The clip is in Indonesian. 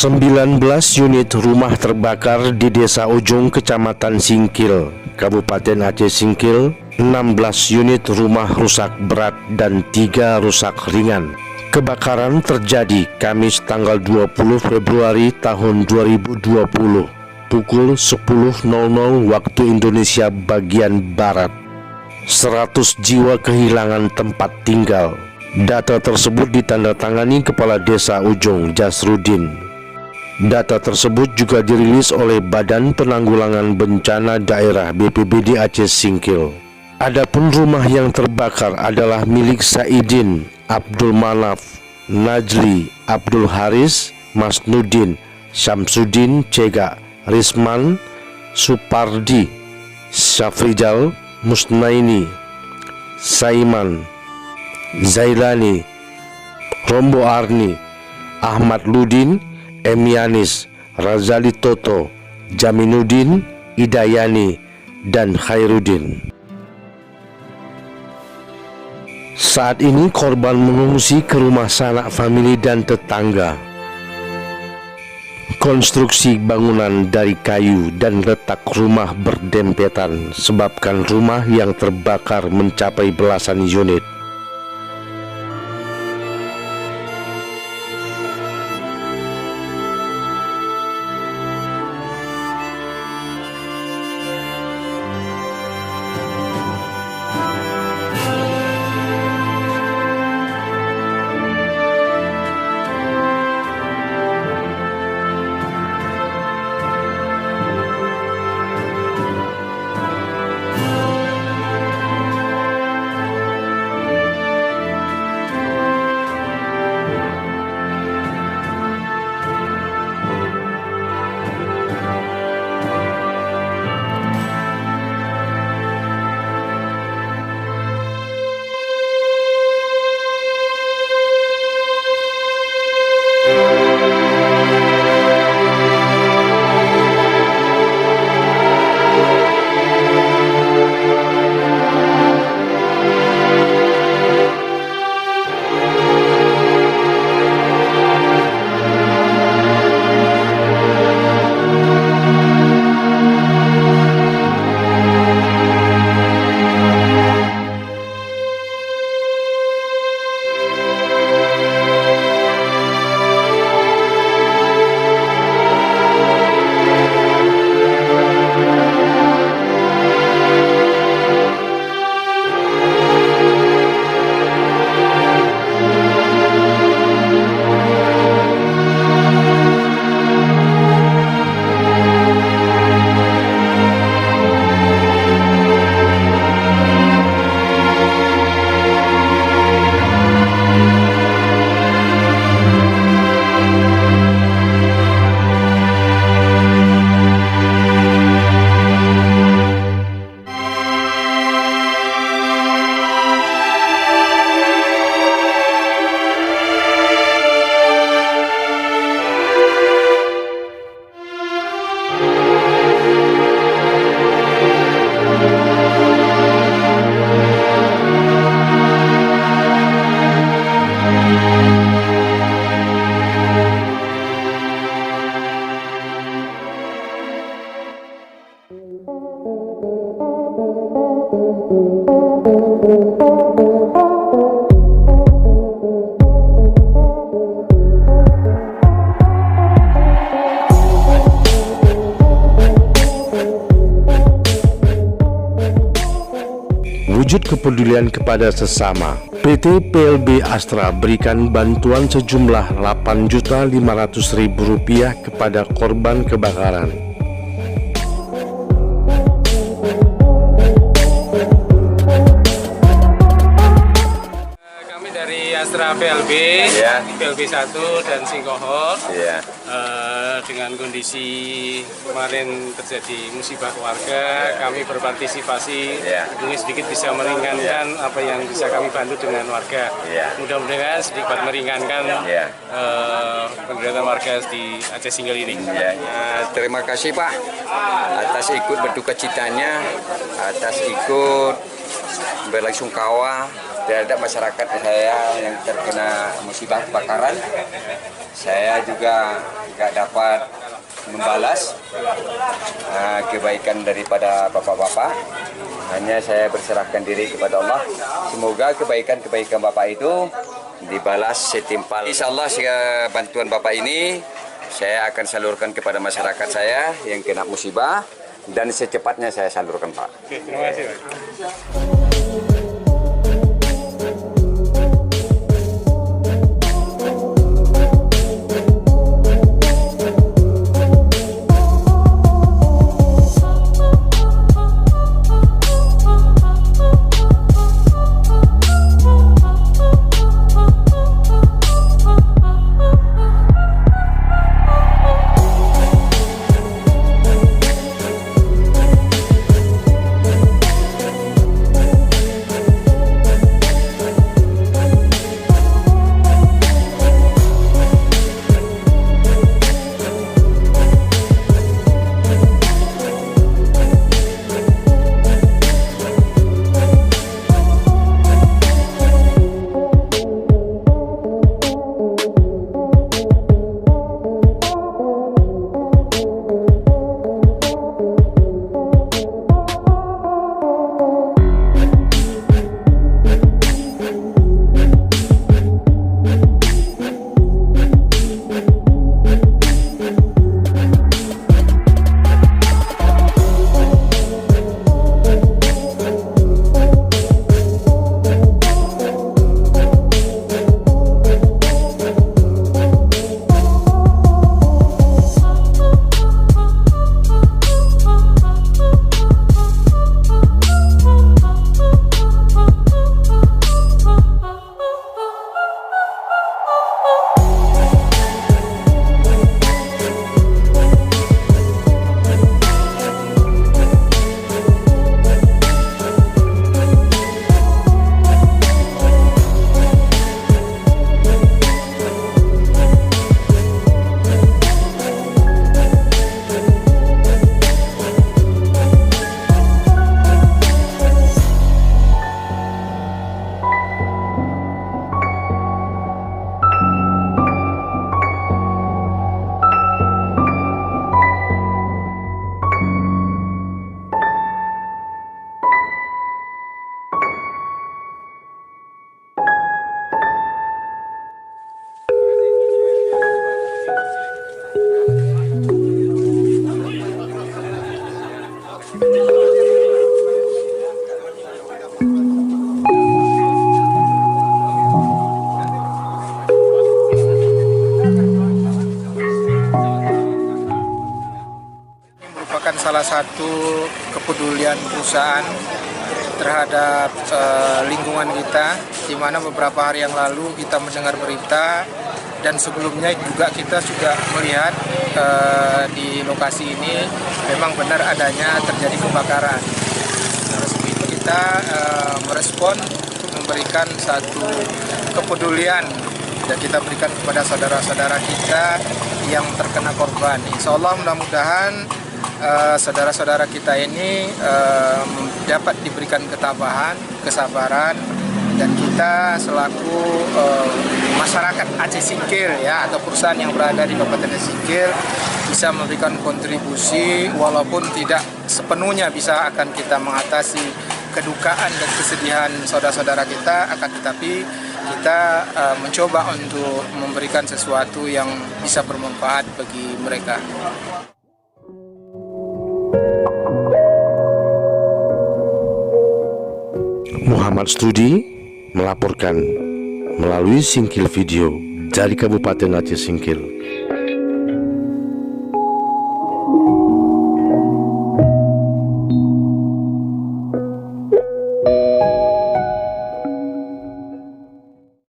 19 unit rumah terbakar di Desa Ujung, Kecamatan Singkil, Kabupaten Aceh Singkil. 16 unit rumah rusak berat dan 3 rusak ringan. Kebakaran terjadi Kamis tanggal 20 Februari tahun 2020 pukul 10.00 waktu Indonesia bagian Barat. 100 jiwa kehilangan tempat tinggal. Data tersebut ditandatangani Kepala Desa Ujung, Jasrudin. Data tersebut juga dirilis oleh Badan Penanggulangan Bencana Daerah BPBD Aceh Singkil. Adapun rumah yang terbakar adalah milik Saidin, Abdul Manaf, Najli, Abdul Haris, Masnudin, Syamsuddin, Cega, Risman, Supardi, Syafrijal, Musnaini, Saiman, Zailani, Rombo Arni, Ahmad Ludin, Emianis, Razali Toto, Jaminuddin, Idayani, dan Khairuddin. Saat ini korban mengungsi ke rumah sanak famili dan tetangga. Konstruksi bangunan dari kayu dan letak rumah berdempetan sebabkan rumah yang terbakar mencapai belasan unit. Wujud kepedulian kepada sesama, PT PLB Astra berikan bantuan sejumlah Rp8.500.000 kepada korban kebakaran. Kami dari Astra PLB, PLB 1 dan Singkohor, dengan kondisi kemarin terjadi musibah keluarga, kami berpartisipasi, ini sedikit bisa meringankan apa yang bisa kami bantu dengan warga. Mudah-mudahan sedikit meringankan penderitaan warga di Aceh Singkil ini. Terima kasih Pak atas ikut berduka citanya, atas ikut berlasungkawa terhadap masyarakat saya yang terkena musibah kebakaran. Saya juga nggak dapat membalas kebaikan daripada bapak-bapak. Hanya saya berserahkan diri kepada Allah. Semoga kebaikan-kebaikan bapak itu dibalas setimpal. Insya Allah bantuan bapak ini saya akan salurkan kepada masyarakat saya yang kena musibah dan secepatnya saya salurkan, Pak. Oke, terima kasih, Pak. Salah satu kepedulian perusahaan terhadap lingkungan kita, di mana beberapa hari yang lalu kita mendengar berita dan sebelumnya juga kita sudah melihat di lokasi ini memang benar adanya terjadi kebakaran. Nah, sebab itu kita merespon untuk memberikan satu kepedulian dan kita berikan kepada saudara-saudara kita yang terkena korban. Insya Allah mudah-mudahan saudara-saudara kita ini dapat diberikan ketabahan, kesabaran, dan kita selaku masyarakat Aceh Singkil ya, atau perusahaan yang berada di Kabupaten Singkil bisa memberikan kontribusi walaupun tidak sepenuhnya bisa akan kita mengatasi kedukaan dan kesedihan saudara-saudara kita, akan tetapi kita mencoba untuk memberikan sesuatu yang bisa bermanfaat bagi mereka. Muhammad Studi melaporkan melalui Singkil Video dari Kabupaten Aceh Singkil.